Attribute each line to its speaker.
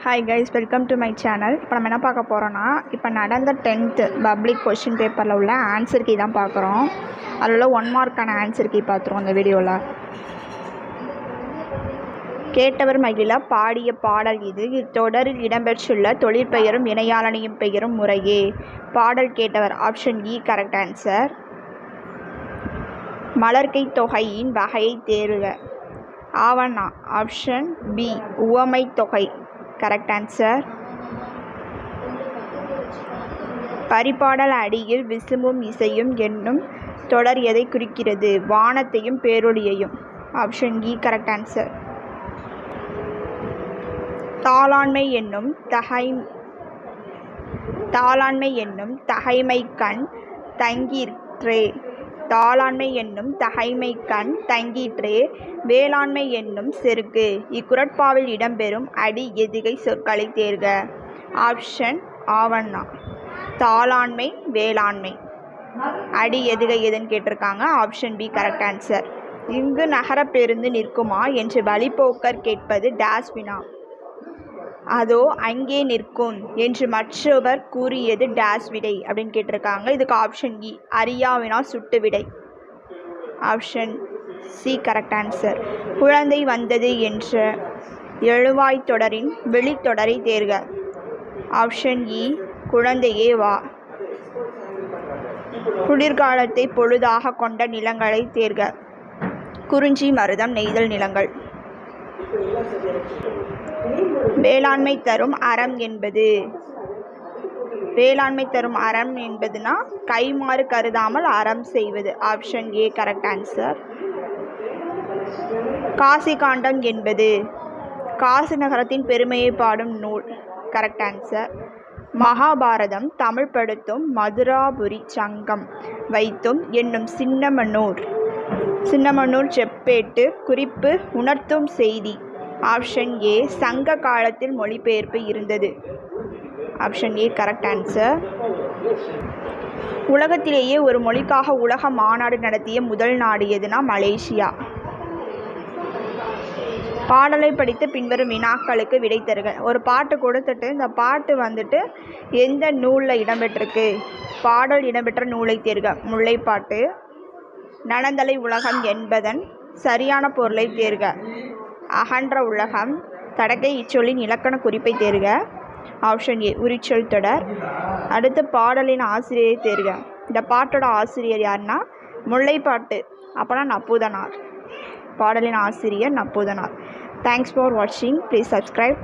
Speaker 1: Hi guys, welcome to my channel. இப்போ நம்ம என்ன பார்க்க போகிறோன்னா, இப்போ நடந்த 10th பப்ளிக் கொஷின் பேப்பரில் உள்ள ஆன்சர் கீ தான் பார்க்குறோம். அதில் உள்ள 1 மார்க்கான ஆன்சர் கீ பார்த்துருவோம் இந்த வீடியோவில். கேட்டவர் மகிழ பாடிய பாடல் இது. இத்தொடரில் இடம்பெற்றுள்ள தொழிற்பெயரும் இணையாளனியும் பெயரும் முறையே. பாடல் கேட்டவர் ஆப்ஷன் இ கரெக்ட் ஆன்சர். மலர்கை தொகையின் வகையை தேர்க. ஆவணா ஆப்ஷன் பி உவமை தொகை கரெக்ட் ஆன்சர். பரிபாடல் அடியில் விசும்பும் இசையும் என்னும் தொடர் எதை குறிக்கிறது? வானத்தையும் பேரொளியையும். ஆப்ஷன் இ கரெக்ட் ஆன்சர். தாளாண்மை என்னும் தகைமைக்கண் தங்கிற்றே. தாளாண்மை என்னும் தகைமைக்கண் தங்கிற்றே வேளாண்மை என்னும் செருக்கு. இக்குறட்பாவில் இடம்பெறும் அடி எதுகை சொற்களை தேர்க. ஆப்ஷன் ஆவண்ணா தாளாண்மை வேளாண்மை. அடி எதுகை எதுன்னு கேட்டிருக்காங்க. Option B correct answer. இங்கு நகர பேருந்து நிற்குமா என்று வழிபோக்கர் கேட்பது டேஸ் வினா. அதோ அங்கே நிற்கும் என்று மற்றவர் கூறியது டேஸ் விடை அப்படின்னு கேட்டிருக்காங்க. இதுக்கு ஆப்ஷன் இ அறியா வினா சுட்டு விடை. Option C correct answer. குழந்தை வந்தது என்ற எழுவாய் தொடரின் வெளித்தொடரை தேர்க. ஆப்ஷன் இ குழந்தையே வா. குளிர்காலத்தை பொழுதாக கொண்ட நிலங்களை தேர்க. குறிஞ்சி மருதம் நெய்தல் நிலங்கள். வேளாண்மை தரும் அறம் என்பது. வேளாண்மை தரும் அறம் என்பதுனா கைமாறு கருதாமல் அறம் செய்வது. Option A correct answer. Kashi காண்டம் என்பது காசி நகரத்தின் பெருமையை பாடும் நூல். Correct answer. மகாபாரதம் தமிழ் படுத்தும் மதுராபுரி சங்கம் வைத்தும் என்னும் சின்னமனூர் செப்பேட்டு குறிப்பு உணர்த்தும் செய்தி. ஆப்ஷன் ஏ சங்க காலத்தில் மொழிபெயர்ப்பு இருந்தது. Option A correct answer. உலகத்திலேயே ஒரு மொழிக்காக உலக மாநாடு நடத்திய முதல் நாடு எதுனா மலேசியா. பாடலை படித்து பின்வரும் வினாக்களுக்கு விடை தருக. ஒரு பாட்டு கொடுத்துட்டு இந்த பாட்டு வந்துட்டு எந்த நூலில் இடம்பெற்றிருக்கு? பாடல் இடம்பெற்ற நூலை தேர்க. முல்லைப்பாட்டு. நனந்தலை உலகம் என்பதன் சரியான பொருளை தேர்க. அகன்ற உலகம். தடக்கை இச்சொல்லின் இலக்கண குறிப்பை தேர்க. ஆப்ஷன் ஏ உரிச்சொல் தொடர். அடுத்து பாடலின் ஆசிரியரை தேர்க. இந்த பாட்டோட ஆசிரியர் யாருன்னா முல்லைப்பாட்டு அப்போனா நப்பூதனார். பாடலின் ஆசிரியர் நப்பூதனார். தேங்க்ஸ் ஃபார் வாட்சிங். Please subscribe.